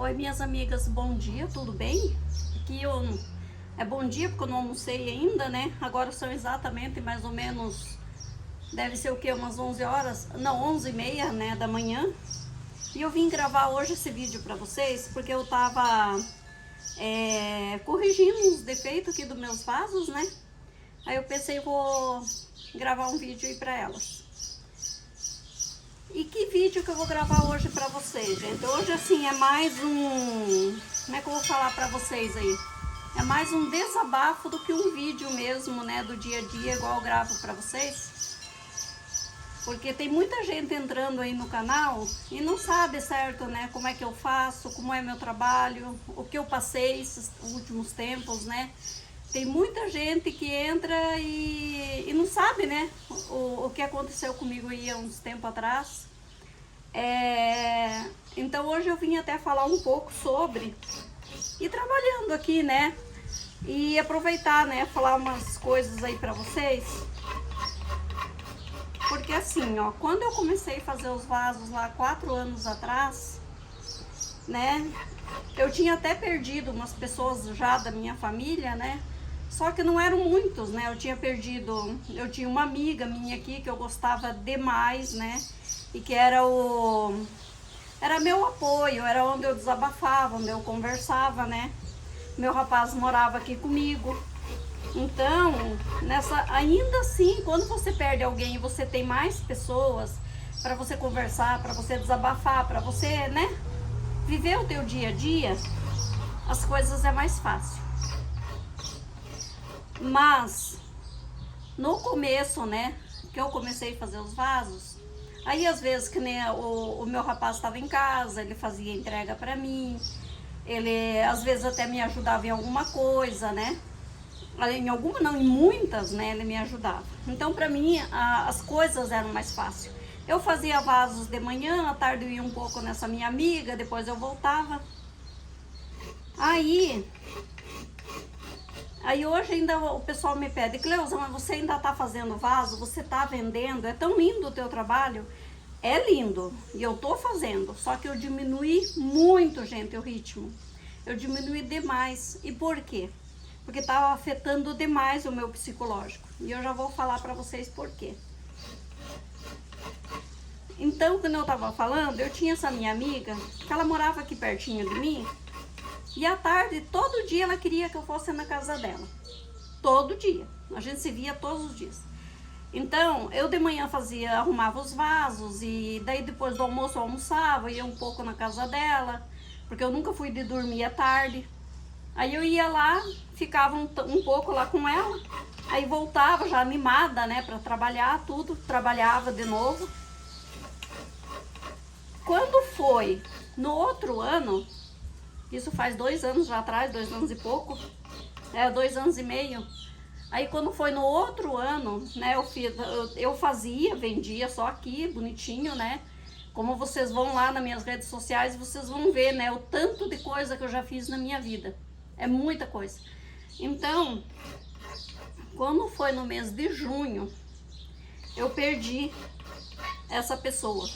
Oi, minhas amigas, bom dia, tudo bem? Aqui é bom dia porque eu não almocei ainda, né? Agora são exatamente mais ou menos, deve ser o que, umas 11 horas, não, 11h30, né, da manhã. E eu vim gravar hoje esse vídeo pra vocês porque eu tava corrigindo uns defeitos aqui dos meus vasos, né? Aí eu pensei, vou gravar um vídeo aí pra elas. E que vídeo que eu vou gravar hoje pra vocês, gente? Hoje, assim, é mais um... Como é que eu vou falar pra vocês aí? É mais um desabafo do que um vídeo mesmo, né? Do dia a dia, igual eu gravo pra vocês. Porque tem muita gente entrando aí no canal e não sabe, certo, né? Como é que eu faço, como é meu trabalho, o que eu passei esses últimos tempos, né? Tem muita gente que entra e não sabe, né, o que aconteceu comigo aí há uns tempos atrás. Então hoje eu vim até falar um pouco sobre, e trabalhando aqui, né, e aproveitar, né, falar umas coisas aí pra vocês. Porque assim, ó, quando eu comecei a fazer os vasos lá 4 anos atrás, né, eu tinha até perdido umas pessoas já da minha família, né, só que não eram muitos, né? Eu tinha uma amiga minha aqui que eu gostava demais, né? E que era meu apoio, era onde eu desabafava, onde eu conversava, né? Meu rapaz morava aqui comigo. Então, ainda assim, quando você perde alguém e você tem mais pessoas para você conversar, para você desabafar, para você, né, viver o teu dia a dia, as coisas é mais fácil. Mas no começo, né, que eu comecei a fazer os vasos, aí às vezes que nem o meu rapaz estava em casa, ele fazia entrega pra mim, ele às vezes até me ajudava em alguma coisa, né, em alguma não, em muitas, né, ele me ajudava. Então pra mim as coisas eram mais fáceis. Eu fazia vasos de manhã, à tarde eu ia um pouco nessa minha amiga, depois eu voltava. Aí hoje ainda o pessoal me pede, Cleusa, mas você ainda tá fazendo vaso? Você tá vendendo? É tão lindo o teu trabalho? É lindo, e eu tô fazendo, só que eu diminui muito, gente, o ritmo. Eu diminui demais. E por quê? Porque tava afetando demais o meu psicológico. E eu já vou falar pra vocês por quê. Então, quando eu tava falando, eu tinha essa minha amiga, que ela morava aqui pertinho de mim, e à tarde, todo dia ela queria que eu fosse na casa dela. Todo dia. A gente se via todos os dias. Então, eu de manhã arrumava os vasos, e daí depois do almoço eu almoçava, ia um pouco na casa dela, porque eu nunca fui de dormir à tarde. Aí eu ia lá, ficava um pouco lá com ela, aí voltava já animada, né, pra trabalhar tudo, trabalhava de novo. Quando foi no outro ano, isso faz 2 anos já atrás, 2 anos e pouco, 2 anos e meio. Aí quando foi no outro ano, né, eu vendia só aqui, bonitinho, né? Como vocês vão lá nas minhas redes sociais, vocês vão ver, né, o tanto de coisa que eu já fiz na minha vida. É muita coisa. Então, quando foi no mês de junho, eu perdi essa pessoa.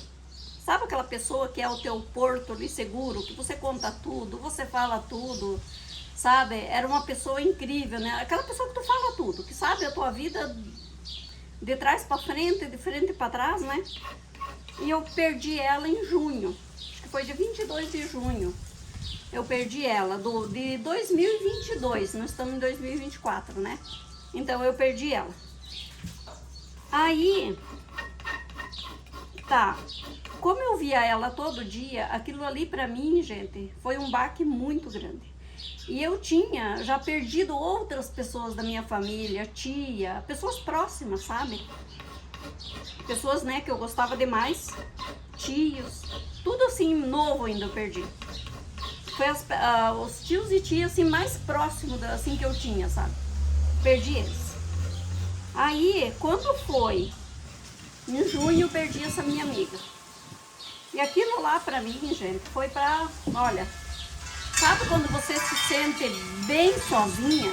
Sabe aquela pessoa que é o teu porto ali seguro, que você conta tudo, você fala tudo, sabe? Era uma pessoa incrível, né? Aquela pessoa que tu fala tudo, que sabe a tua vida de trás para frente, de frente para trás, né? E eu perdi ela em junho, acho que foi dia 22 de junho. Eu perdi ela, de 2022, nós estamos em 2024, né? Então eu perdi ela. Aí, tá... Como eu via ela todo dia, aquilo ali pra mim, gente, foi um baque muito grande. E eu tinha já perdido outras pessoas da minha família, tia, pessoas próximas, sabe? Pessoas, né, que eu gostava demais, tios, tudo assim, novo ainda eu perdi. Foi os tios e tias assim, mais próximos assim, que eu tinha, sabe? Perdi eles. Aí, quando foi em junho, eu perdi essa minha amiga. E aquilo lá pra mim, gente, foi pra... Olha, sabe quando você se sente bem sozinha?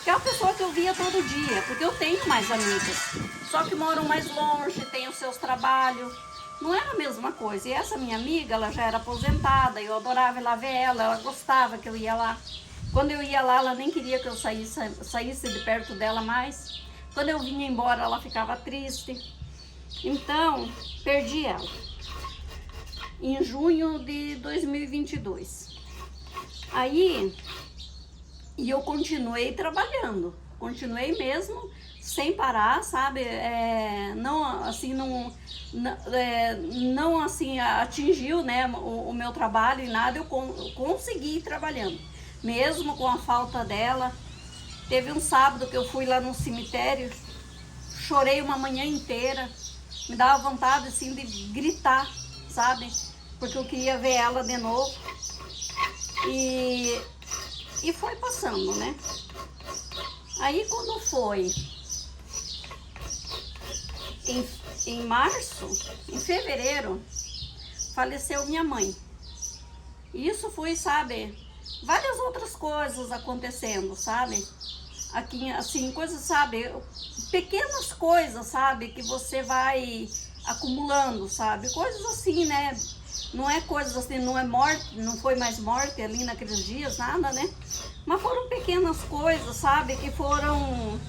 Que é uma pessoa que eu via todo dia, porque eu tenho mais amigas. Só que moram mais longe, têm os seus trabalhos. não era a mesma coisa. E essa minha amiga, ela já era aposentada, eu adorava ir lá ver ela, ela gostava que eu ia lá. Quando eu ia lá, ela nem queria que eu saísse de perto dela mais. Quando eu vinha embora, ela ficava triste. Então, perdi ela em junho de 2022. Aí, e eu continuei trabalhando, continuei mesmo, sem parar, sabe? Não assim, não assim atingiu, né, o meu trabalho e nada, eu consegui ir trabalhando, mesmo com a falta dela. Teve um sábado que eu fui lá no cemitério, chorei uma manhã inteira, me dava vontade assim de gritar, sabe? Porque eu queria ver ela de novo. E foi passando, né? Aí quando foi em março, em fevereiro, faleceu minha mãe. E isso foi, sabe, várias outras coisas acontecendo, sabe? Aqui, assim, coisas, sabe, pequenas coisas, sabe, que você vai acumulando, sabe? Coisas assim, né? Não é coisas assim, não é morte, não foi mais morte ali naqueles dias, nada, né? Mas foram pequenas coisas, sabe, que foram...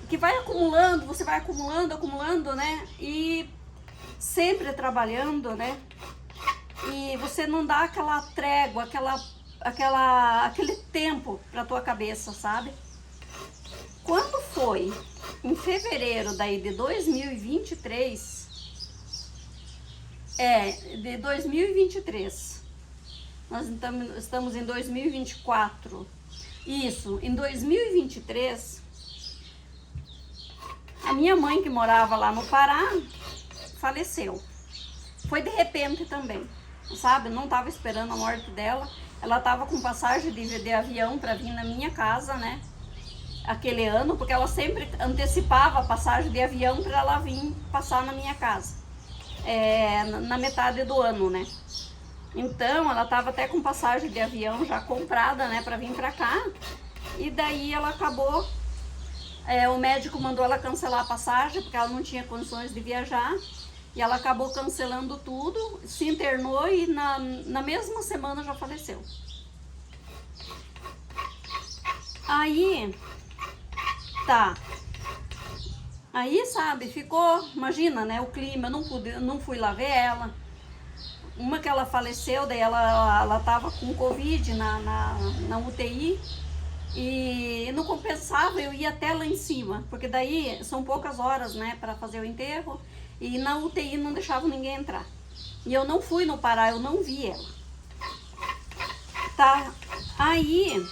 que vai acumulando, você vai acumulando, né? E sempre trabalhando, né? E você não dá aquela trégua, aquele tempo pra tua cabeça, sabe? Quando foi em fevereiro daí de 2023, de 2023, nós estamos em 2024, isso, em 2023, a minha mãe que morava lá no Pará faleceu. Foi de repente também, sabe? Não estava esperando a morte dela. Ela estava com passagem de avião para vir na minha casa, né? Aquele ano, porque ela sempre antecipava a passagem de avião para ela vir passar na minha casa. Na metade do ano, né? Então, ela estava até com passagem de avião já comprada, né? Para vir para cá. E daí ela acabou... o médico mandou ela cancelar a passagem, porque ela não tinha condições de viajar. E ela acabou cancelando tudo, se internou e na mesma semana já faleceu. Aí, tá. Aí, sabe, ficou, imagina, né, o clima, eu não fui lá ver ela. Uma que ela faleceu, daí ela tava com Covid na UTI. E não compensava eu ir até lá em cima, porque daí são poucas horas, né, para fazer o enterro. E na UTI não deixavam ninguém entrar. E eu não fui no Pará, eu não vi ela. Tá, aí,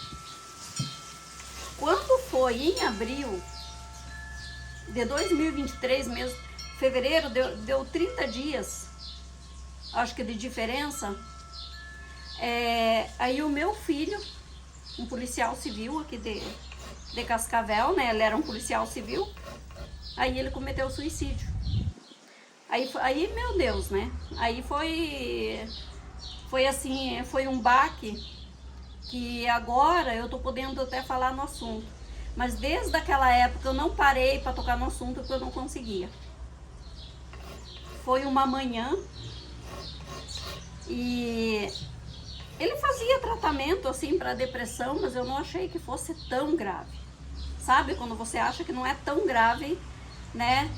quando foi em abril de 2023 mesmo, fevereiro, deu 30 dias, acho que de diferença. Aí o meu filho, um policial civil aqui de Cascavel, né, ele era um policial civil, aí ele cometeu suicídio. Aí, meu Deus, né? Aí foi assim, foi um baque que agora eu tô podendo até falar no assunto. Mas desde aquela época eu não parei para tocar no assunto porque eu não conseguia. Foi uma manhã e ele fazia tratamento assim para depressão, mas eu não achei que fosse tão grave. Sabe quando você acha que não é tão grave, né?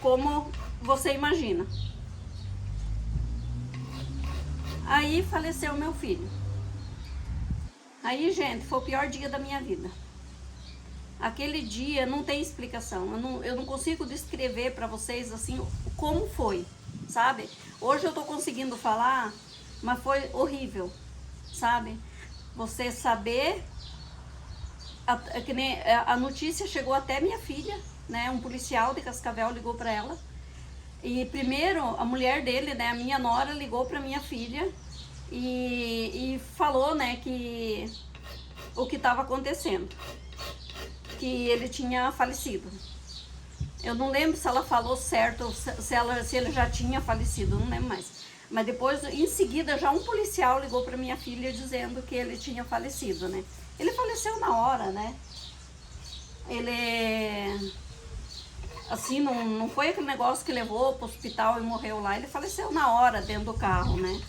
Como você imagina. Aí faleceu meu filho. Aí, gente, foi o pior dia da minha vida. Aquele dia não tem explicação. Eu não consigo descrever para vocês assim como foi, sabe? Hoje eu tô conseguindo falar, mas foi horrível, sabe? Você saber... que nem a notícia chegou até minha filha, né? Um policial de Cascavel ligou para ela. E primeiro a mulher dele, né? A minha nora ligou para minha filha e falou, né? Que o que estava acontecendo, que ele tinha falecido. Eu não lembro se ela falou certo, se ele já tinha falecido, não lembro mais. Mas depois, em seguida, já um policial ligou para minha filha dizendo que ele tinha falecido, né? Ele faleceu na hora, né? Ele... assim, não foi aquele negócio que levou pro hospital e morreu lá. Ele faleceu na hora, dentro do carro, né?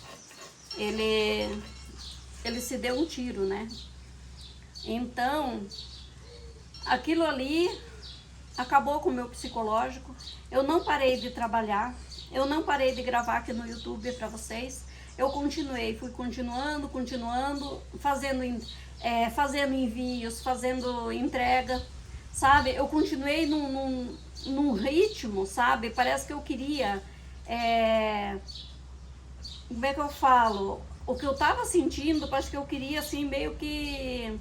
Ele se deu um tiro, né? Então, aquilo ali acabou com o meu psicológico. Eu não parei de trabalhar, eu não parei de gravar aqui no YouTube para vocês. Eu continuei, fui continuando, fazendo envios, fazendo entrega, sabe? Eu continuei num ritmo, sabe? Parece que eu queria, como é que eu falo? O que eu tava sentindo, parece que eu queria, assim, meio que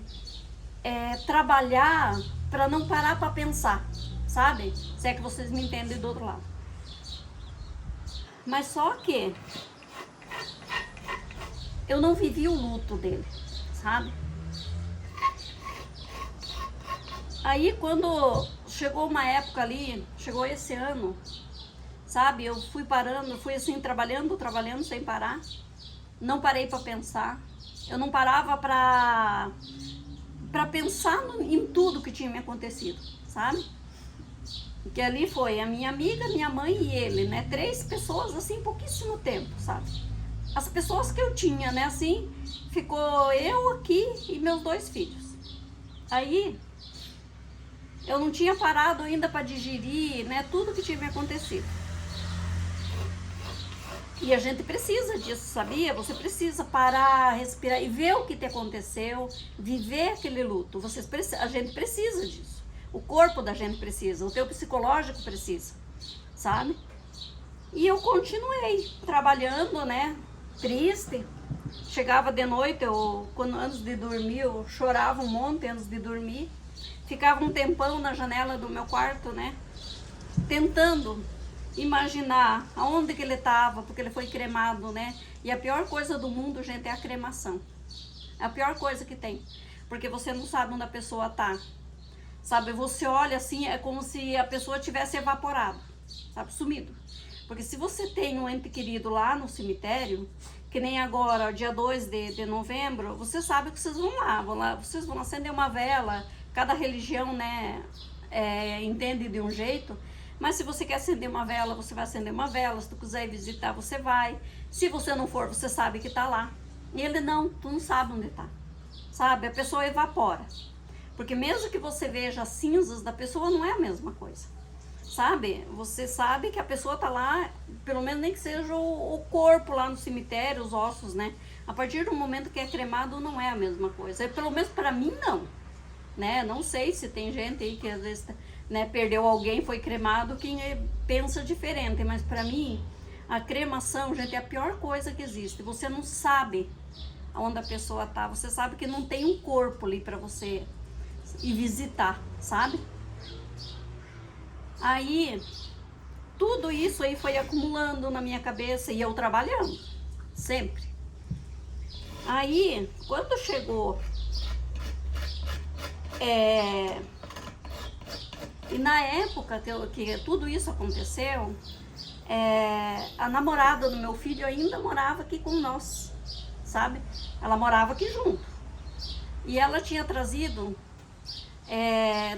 trabalhar para não parar para pensar, sabe? Se é que vocês me entendem do outro lado. Mas só que eu não vivi o luto dele, sabe? Aí quando chegou uma época ali, chegou esse ano, sabe? Eu fui parando, fui assim trabalhando sem parar. Não parei para pensar. Eu não parava para pensar em tudo que tinha me acontecido, sabe? Que ali foi a minha amiga, minha mãe e ele, né? 3 pessoas assim, pouquíssimo tempo, sabe? As pessoas que eu tinha, né, assim, ficou eu aqui e meus 2 filhos. Aí eu não tinha parado ainda para digerir, né, tudo que tinha me acontecido. E a gente precisa disso, sabia? Você precisa parar, respirar e ver o que te aconteceu, viver aquele luto. A gente precisa disso. O corpo da gente precisa, o teu psicológico precisa, sabe? E eu continuei trabalhando, né? Triste. Chegava de noite, antes de dormir, eu chorava um monte antes de dormir. Ficava um tempão na janela do meu quarto, né? Tentando imaginar aonde que ele estava, porque ele foi cremado, né? E a pior coisa do mundo, gente, é a cremação. É a pior coisa que tem. Porque você não sabe onde a pessoa tá. Sabe, você olha assim, é como se a pessoa tivesse evaporado, sabe, sumido. Porque se você tem um ente querido lá no cemitério, que nem agora, dia 2 de novembro, você sabe que vocês vão lá, vocês vão acender uma vela. Cada religião, né, entende de um jeito. Mas se você quer acender uma vela, você vai acender uma vela. Se tu quiser ir visitar, você vai. Se você não for, você sabe que tá lá. E ele não, tu não sabe onde tá. Sabe, a pessoa evapora. Porque mesmo que você veja as cinzas da pessoa, não é a mesma coisa. Sabe? Você sabe que a pessoa tá lá, pelo menos nem que seja o corpo lá no cemitério, os ossos, né? A partir do momento que é cremado, não é a mesma coisa. Pelo menos para mim, não. Né? Não sei se tem gente aí que às vezes, né, perdeu alguém, foi cremado, quem pensa diferente. Mas para mim, a cremação, gente, é a pior coisa que existe. Você não sabe onde a pessoa tá. Você sabe que não tem um corpo ali para você ir visitar, sabe? Aí, tudo isso aí foi acumulando na minha cabeça e eu trabalhando, sempre. Aí, quando chegou, e na época que tudo isso aconteceu, a namorada do meu filho ainda morava aqui com nós, sabe? Ela morava aqui junto. E ela tinha trazido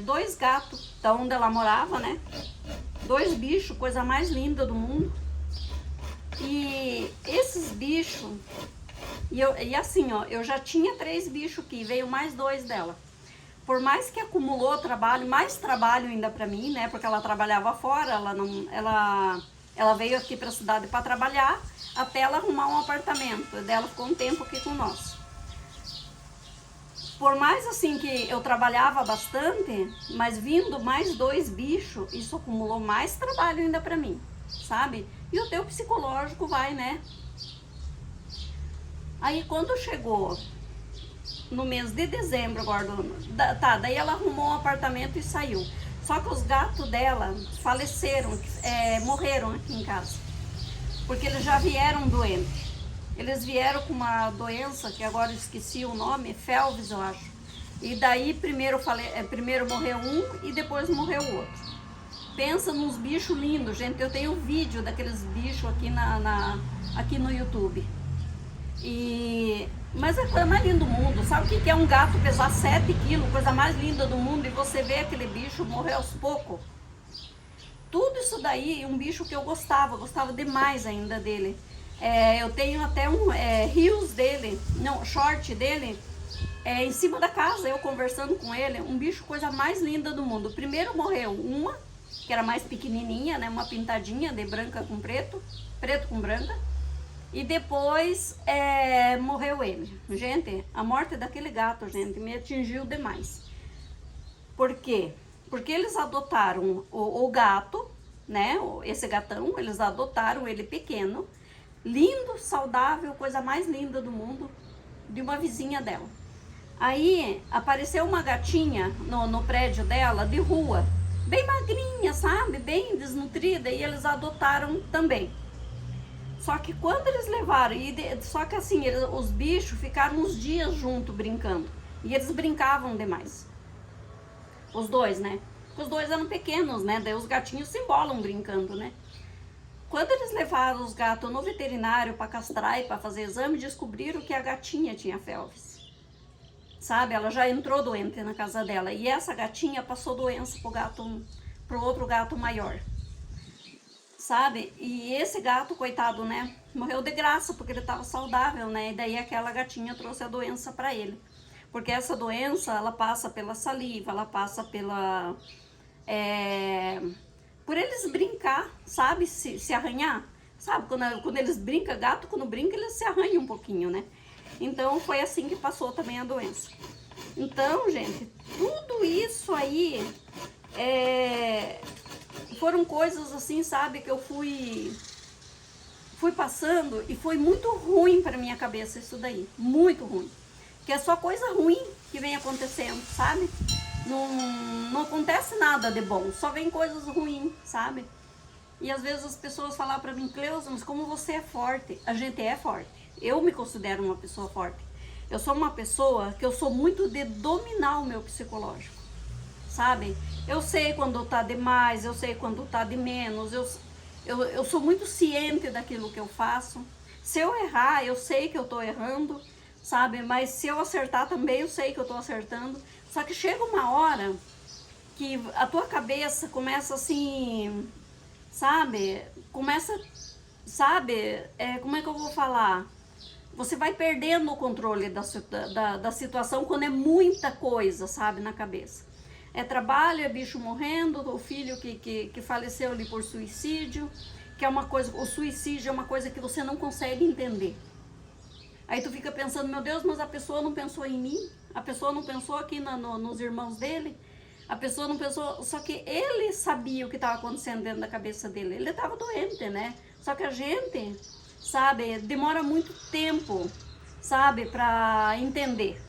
2 gatos da onde ela morava, né? 2 bichos, coisa mais linda do mundo. E esses bichos, e assim, ó, eu já tinha 3 bichos aqui, veio mais 2 dela. Por mais que acumulou trabalho, mais trabalho ainda pra mim, né? Porque ela trabalhava fora, ela veio aqui pra cidade pra trabalhar, até ela arrumar um apartamento. Ela ficou um tempo aqui com nós. Por mais assim que eu trabalhava bastante, mas vindo mais 2 bichos, isso acumulou mais trabalho ainda pra mim, sabe? E o teu psicológico vai, né? Aí quando chegou no mês de dezembro agora, daí ela arrumou um apartamento e saiu. Só que os gatos dela faleceram, morreram aqui em casa, porque eles já vieram doentes. Eles vieram com uma doença, que agora eu esqueci o nome, Felves, eu acho. E daí primeiro morreu um e depois morreu o outro. Pensa nos bichos lindos, gente. Eu tenho vídeo daqueles bichos aqui, aqui no YouTube. Mas é a coisa mais linda do mundo. Sabe o que é um gato pesar 7 quilos, coisa mais linda do mundo, e você vê aquele bicho morrer aos poucos? tudo isso daí, um bicho que eu gostava demais ainda dele. Eu tenho até reels dele, não, short dele, em cima da casa, eu conversando com ele, um bicho, coisa mais linda do mundo. Primeiro morreu uma, que era mais pequenininha, né, uma pintadinha de branca com preto, preto com branca, e depois morreu ele. Gente, a morte daquele gato, gente, me atingiu demais. Por quê? Porque eles adotaram o gato, né, esse gatão, eles adotaram ele pequeno, lindo, saudável, coisa mais linda do mundo, de uma vizinha dela. Aí apareceu uma gatinha no prédio dela, de rua, bem magrinha, sabe? Bem desnutrida, e eles adotaram também. Só que quando eles levaram, só que assim, os bichos ficaram uns dias juntos brincando. E eles brincavam demais. Os dois, né? Os dois eram pequenos, né? Daí os gatinhos se embolam brincando, né? Quando eles levaram os gatos no veterinário para castrar e para fazer exame, descobriram que a gatinha tinha felves. Sabe? Ela já entrou doente na casa dela. E essa gatinha passou doença pro outro gato maior. Sabe? E esse gato, coitado, né? Morreu de graça, porque ele estava saudável, né? E daí aquela gatinha trouxe a doença para ele. Porque essa doença, ela passa pela saliva, ela passa pela... por eles brincar, sabe? Se arranhar. Sabe? Quando eles brincam, gato, quando brinca, eles se arranham um pouquinho, né? Então, foi assim que passou também a doença. Então, gente, tudo isso aí foram coisas assim, sabe, que eu fui passando, e foi muito ruim para minha cabeça isso daí, muito ruim. Que é só coisa ruim que vem acontecendo, sabe? Não acontece nada de bom, só vem coisas ruins, sabe? E às vezes as pessoas falam para mim, Cleusa, mas como você é forte? A gente é forte. Eu me considero uma pessoa forte. Eu sou uma pessoa que eu sou muito de dominar o meu psicológico, sabe? Eu sei quando tá demais, eu sei quando tá de menos, eu sou muito ciente daquilo que eu faço. Se eu errar, eu sei que eu tô errando, sabe? Mas se eu acertar também, eu sei que eu tô acertando. Só que chega uma hora que a tua cabeça começa assim, sabe? Como é que eu vou falar? Você vai perdendo o controle da situação quando é muita coisa, sabe, na cabeça. É trabalho, é bicho morrendo, o filho que faleceu ali por suicídio, que é uma coisa, o suicídio é uma coisa que você não consegue entender. Aí tu fica pensando, meu Deus, mas a pessoa não pensou em mim? A pessoa não pensou aqui nos irmãos dele? A pessoa não pensou... Só que ele sabia o que estava acontecendo dentro da cabeça dele. Ele estava doente, né? Só que a gente, sabe, demora muito tempo, sabe, para entender.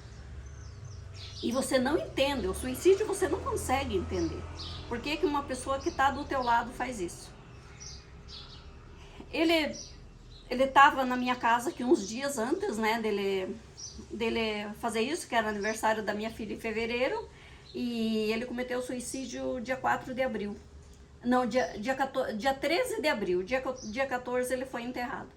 E você não entende. O suicídio você não consegue entender. Por que uma pessoa que está do teu lado faz isso? Ele estava na minha casa aqui uns dias antes, né, dele fazer isso, que era aniversário da minha filha em fevereiro, e ele cometeu suicídio dia 4 de abril. Não, dia 13 de abril, dia 14 ele foi enterrado.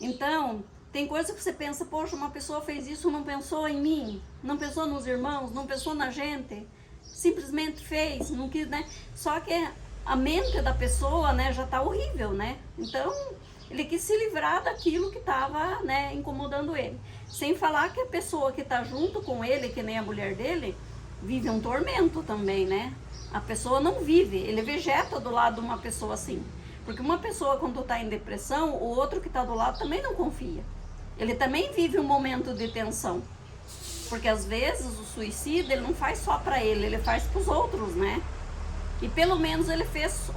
Então, tem coisa que você pensa, poxa, uma pessoa fez isso, não pensou em mim, não pensou nos irmãos, não pensou na gente, simplesmente fez, não quis, né? Só que a mente da pessoa, né, já tá horrível, né? Então, ele quis se livrar daquilo que estava, né, incomodando ele. Sem falar que a pessoa que está junto com ele, que nem a mulher dele, vive um tormento também, né? A pessoa não vive, ele vegeta do lado de uma pessoa assim. Porque uma pessoa, quando está em depressão, o outro que está do lado também não confia. Ele também vive um momento de tensão. Porque às vezes o suicídio ele não faz só para ele faz para os outros, né? E pelo menos ele fez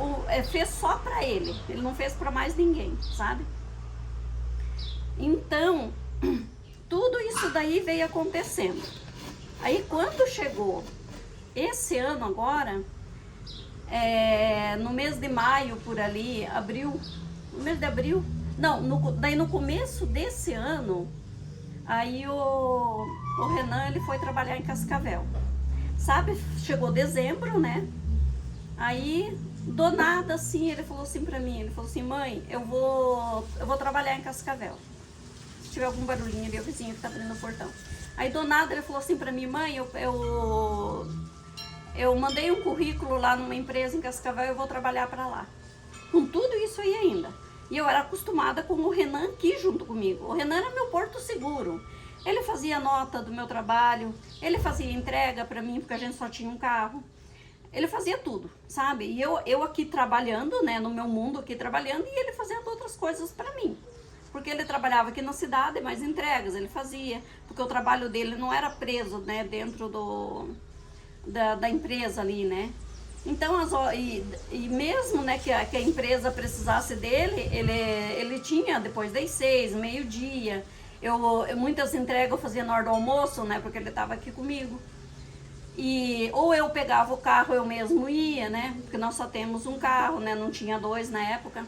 só para ele não fez para mais ninguém, sabe? Então, tudo isso daí veio acontecendo. Aí quando chegou esse ano agora, no mês de maio por ali, abril, no mês de abril, não, daí no começo desse ano, aí o Renan ele foi trabalhar em Cascavel. Sabe, chegou dezembro, né? Aí, do nada, assim, ele falou assim pra mim, ele falou assim, mãe, eu vou trabalhar em Cascavel. Se tiver algum barulhinho ali, o vizinho que tá abrindo o portão. Aí, do nada, ele falou assim pra mim, mãe, eu mandei um currículo lá numa empresa em Cascavel, eu vou trabalhar para lá. Com tudo isso aí ainda. E eu era acostumada com o Renan aqui junto comigo. O Renan era meu porto seguro. Ele fazia nota do meu trabalho, ele fazia entrega para mim, porque a gente só tinha um carro. Ele fazia tudo, sabe? E eu aqui trabalhando, né, no meu mundo aqui trabalhando, e ele fazia outras coisas para mim. Porque ele trabalhava aqui na cidade, mas entregas ele fazia. Porque o trabalho dele não era preso, né, dentro da empresa ali, né? Então, e mesmo, né, que a empresa precisasse dele, ele tinha depois das 6, meio-dia. Muitas entregas eu fazia na hora do almoço, né, porque ele estava aqui comigo. Ou eu pegava o carro, eu mesmo ia, né, porque nós só temos um carro, né, não tinha dois na época.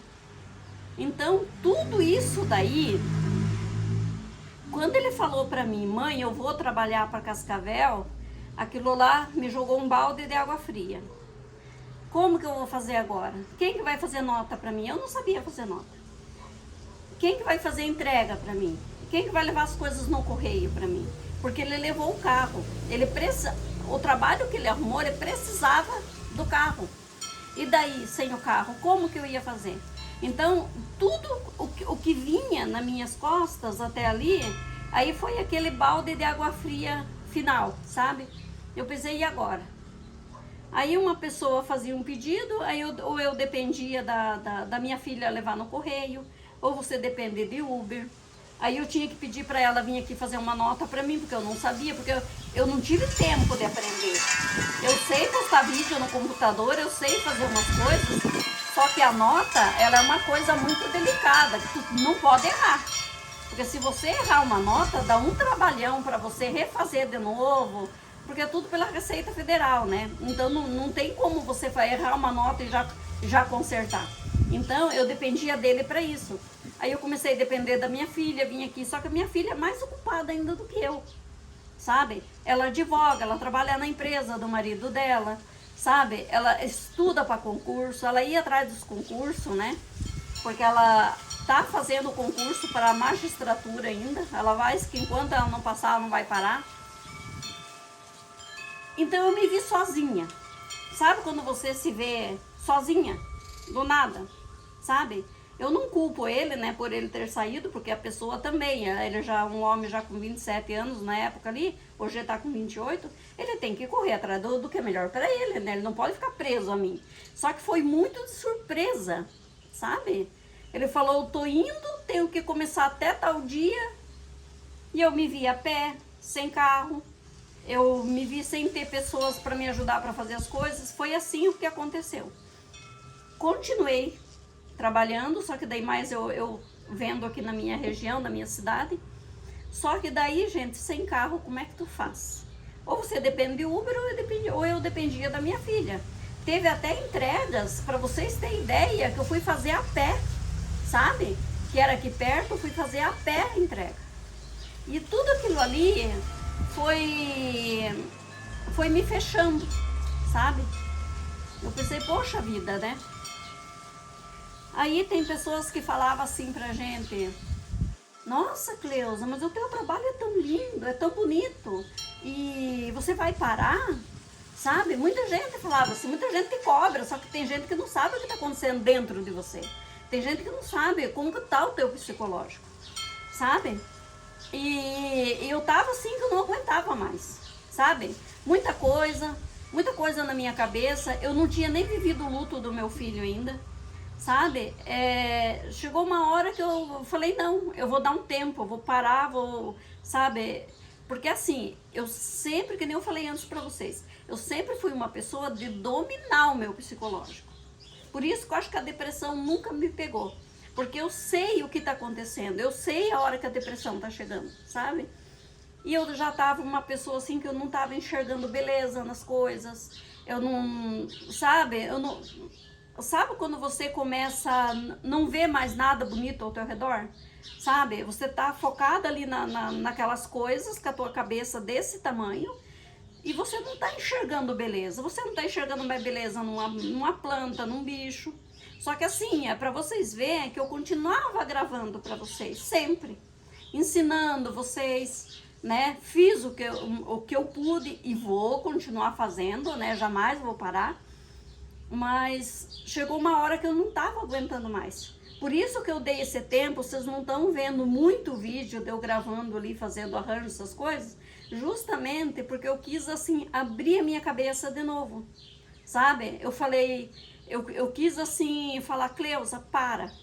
Então, tudo isso daí, quando ele falou pra mim, mãe, eu vou trabalhar para Cascavel, aquilo lá me jogou um balde de água fria. Como que eu vou fazer agora? Quem que vai fazer nota pra mim? Eu não sabia fazer nota. Quem que vai fazer entrega pra mim? Quem que vai levar as coisas no correio pra mim? Porque ele levou o carro. O trabalho que ele arrumou, ele precisava do carro. E daí, sem o carro, como que eu ia fazer? Então, tudo o que vinha nas minhas costas até ali, aí foi aquele balde de água fria final, sabe? Eu pensei, e agora? Aí uma pessoa fazia um pedido, ou eu dependia da minha filha levar no correio, ou você depende de Uber. Aí eu tinha que pedir para ela vir aqui fazer uma nota para mim, porque eu não sabia, porque eu não tive tempo de aprender. Eu sei postar vídeo no computador, eu sei fazer umas coisas, só que a nota, ela é uma coisa muito delicada, que tu não pode errar. Porque se você errar uma nota, dá um trabalhão para você refazer de novo, porque é tudo pela Receita Federal, né? Então não tem como você errar uma nota e já consertar. Então eu dependia dele para isso. Aí eu comecei a depender da minha filha, vim aqui, só que a minha filha é mais ocupada ainda do que eu, sabe? Ela advoga, ela trabalha na empresa do marido dela, sabe? Ela estuda para concurso, ela ia atrás dos concursos, né? Porque ela tá fazendo o concurso para a magistratura ainda. Ela vai, que enquanto ela não passar, ela não vai parar. Então eu me vi sozinha. Sabe quando você se vê sozinha, do nada, sabe? Eu não culpo ele, né, por ele ter saído, porque a pessoa também, ele já um homem já com 27 anos na época ali, hoje ele tá com 28, ele tem que correr atrás do que é melhor para ele, né? Ele não pode ficar preso a mim. Só que foi muito de surpresa, sabe? Ele falou, eu tô indo, tenho que começar até tal dia, e eu me vi a pé, sem carro. Eu me vi sem ter pessoas para me ajudar para fazer as coisas. Foi assim o que aconteceu. Continuei trabalhando, só que daí mais eu vendo aqui na minha região, na minha cidade. Só que daí, gente, sem carro, como é que tu faz? Ou você depende de Uber ou eu dependia da minha filha. Teve até entregas, para vocês terem ideia, que eu fui fazer a pé, sabe? Que era aqui perto, eu fui fazer a pé a entrega. E tudo aquilo ali foi me fechando, sabe? Eu pensei, poxa vida, né? Aí tem pessoas que falavam assim pra gente, nossa, Cleusa, mas o teu trabalho é tão lindo, é tão bonito, e você vai parar, sabe? Muita gente falava assim, muita gente te cobra, só que tem gente que não sabe o que está acontecendo dentro de você. Tem gente que não sabe como que tá o teu psicológico, sabe? E eu tava assim que eu não aguentava mais, sabe? Muita coisa na minha cabeça. Eu não tinha nem vivido o luto do meu filho ainda, sabe? Chegou uma hora que eu falei, não, eu vou dar um tempo, eu vou parar, sabe? Porque assim, eu sempre, que nem eu falei antes pra vocês, eu sempre fui uma pessoa de dominar o meu psicológico. Por isso que eu acho que a depressão nunca me pegou. Porque eu sei o que está acontecendo, eu sei a hora que a depressão está chegando, sabe? E eu já estava uma pessoa assim que eu não estava enxergando beleza nas coisas, eu não, sabe? Sabe quando você começa a não ver mais nada bonito ao teu redor? Sabe? Você tá focada ali naquelas coisas com a tua cabeça desse tamanho e você não tá enxergando beleza, você não tá enxergando mais beleza numa planta, num bicho. Só que assim, é para vocês verem que eu continuava gravando para vocês, sempre. Ensinando vocês, né? Fiz o que eu pude e vou continuar fazendo, né? Jamais vou parar. Mas chegou uma hora que eu não estava aguentando mais. Por isso que eu dei esse tempo, vocês não estão vendo muito vídeo de eu gravando ali, fazendo arranjo, essas coisas, justamente porque eu quis, assim, abrir a minha cabeça de novo, sabe? Eu falei, eu quis, assim, falar, Cleusa, para,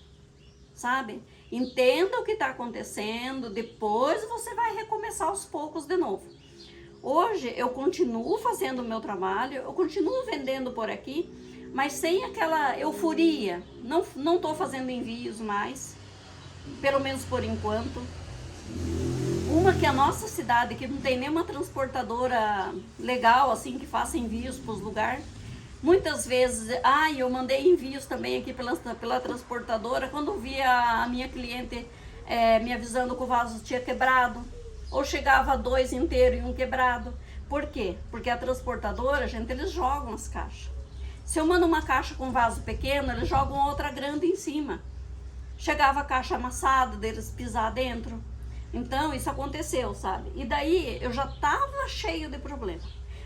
sabe? Entenda o que está acontecendo, depois você vai recomeçar aos poucos de novo. Hoje eu continuo fazendo o meu trabalho, eu continuo vendendo por aqui, mas sem aquela euforia. Não estou fazendo envios mais, pelo menos por enquanto. Uma que a nossa cidade, que não tem nenhuma transportadora legal, assim, que faça envios para os lugares. Muitas vezes, eu mandei envios também aqui pela transportadora, quando via a minha cliente me avisando que o vaso tinha quebrado, ou chegava 2 inteiros e 1 quebrado. Por quê? Porque a transportadora, gente, eles jogam as caixas. Se eu mando uma caixa com vaso pequeno, eles jogam outra grande em cima. Chegava a caixa amassada, deles pisar dentro. Então, isso aconteceu, sabe? E daí, eu já tava cheio de problema.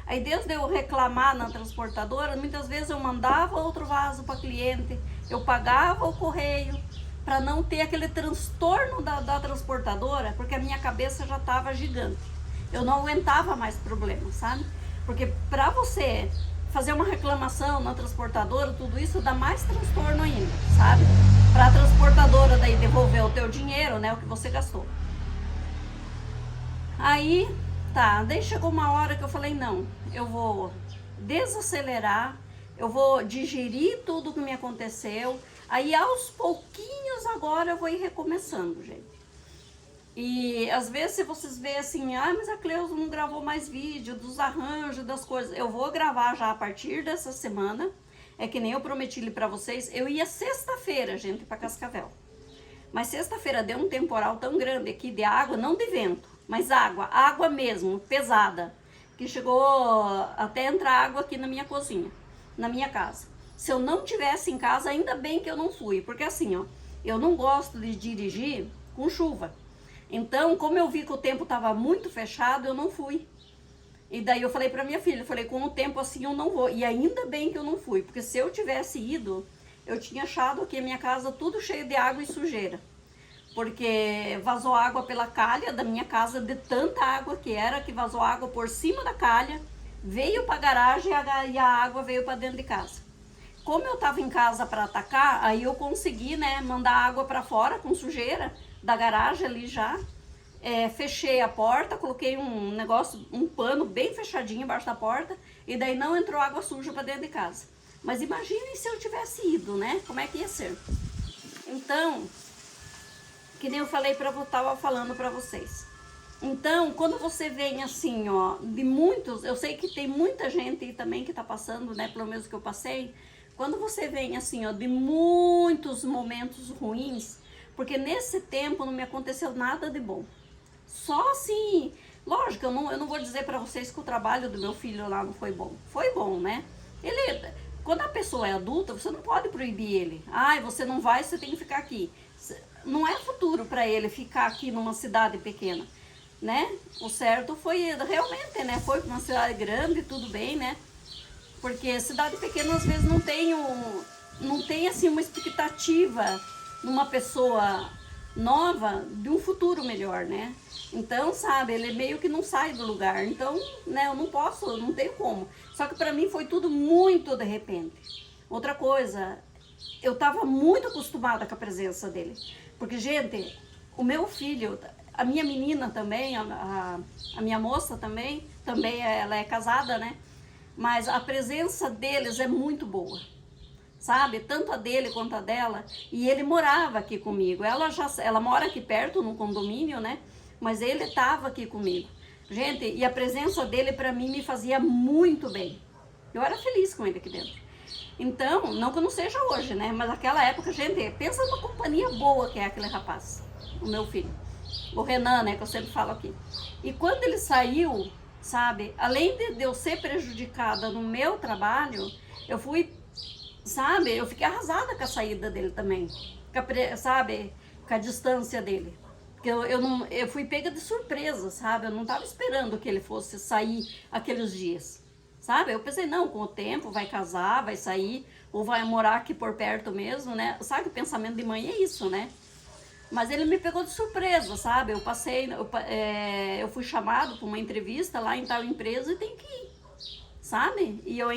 Aí, desde eu reclamar na transportadora, muitas vezes eu mandava outro vaso para cliente, eu pagava o correio, para não ter aquele transtorno da transportadora, porque a minha cabeça já tava gigante. Eu não aguentava mais problemas, sabe? Porque para você fazer uma reclamação na transportadora, tudo isso dá mais transtorno ainda, sabe? Para a transportadora daí devolver o teu dinheiro, né, o que você gastou. Aí, tá, daí chegou uma hora que eu falei, não, eu vou desacelerar, eu vou digerir tudo o que me aconteceu, aí aos pouquinhos agora eu vou ir recomeçando, gente. E às vezes se vocês veem assim, mas a Cleusa não gravou mais vídeo dos arranjos, das coisas, eu vou gravar já a partir dessa semana, é que nem eu prometi para vocês, eu ia sexta-feira, gente, para Cascavel. Mas sexta-feira deu um temporal tão grande aqui de água, não de vento, mas água mesmo, pesada, que chegou até entrar água aqui na minha cozinha, na minha casa. Se eu não tivesse em casa, ainda bem que eu não fui, porque assim, ó, eu não gosto de dirigir com chuva. Então, como eu vi que o tempo estava muito fechado, eu não fui. E daí eu falei para minha filha, eu falei, com o tempo assim eu não vou. E ainda bem que eu não fui, porque se eu tivesse ido, eu tinha achado aqui a minha casa tudo cheio de água e sujeira. Porque vazou água pela calha da minha casa, de tanta água que era, que vazou água por cima da calha, veio para a garagem e a água veio para dentro de casa. Como eu estava em casa para atacar, aí eu consegui, né, mandar água para fora com sujeira da garagem ali já. Fechei a porta, coloquei um pano bem fechadinho embaixo da porta, e daí não entrou água suja para dentro de casa. Mas imaginem se eu tivesse ido, né? Como é que ia ser? Então, que nem eu falei tava falando para vocês. Então, quando você vem assim, ó, de muitos, eu sei que tem muita gente também que tá passando, né, pelo menos que eu passei. Quando você vem assim, ó, de muitos momentos ruins, porque nesse tempo não me aconteceu nada de bom. Só assim, lógico, eu não vou dizer para vocês que o trabalho do meu filho lá não foi bom. Foi bom, né? Quando a pessoa é adulta, você não pode proibir ele. Você não vai, você tem que ficar aqui. Não é futuro para ele ficar aqui numa cidade pequena, né? O certo foi realmente, né? Foi para uma cidade grande, tudo bem, né? Porque cidade pequena às vezes não tem assim uma expectativa numa pessoa nova de um futuro melhor, né? Então, sabe, ele meio que não sai do lugar. Então, né, eu não tenho como. Só que para mim foi tudo muito de repente. Outra coisa, eu tava muito acostumada com a presença dele. Porque, gente, o meu filho, a minha menina também, a minha moça também ela é casada, né? Mas a presença deles é muito boa, sabe? Tanto a dele quanto a dela. E ele morava aqui comigo. Ela mora aqui perto, no condomínio, né? Mas ele estava aqui comigo. Gente, e a presença dele para mim me fazia muito bem. Eu era feliz com ele aqui dentro. Então, não que eu não seja hoje, né? Mas naquela época, gente, pensa numa companhia boa que é aquele rapaz, o meu filho. O Renan, né? Que eu sempre falo aqui. E quando ele saiu, sabe? Além de eu ser prejudicada no meu trabalho, eu fiquei arrasada com a saída dele também. Com a distância dele. Porque eu fui pega de surpresa, sabe? Eu não tava esperando que ele fosse sair aqueles dias, sabe? Eu pensei, não, com o tempo vai casar, vai sair, ou vai morar aqui por perto mesmo, né? Sabe, o pensamento de mãe é isso, né? Mas ele me pegou de surpresa, sabe? Eu fui chamado para uma entrevista lá em tal empresa e tem que ir, sabe? E eu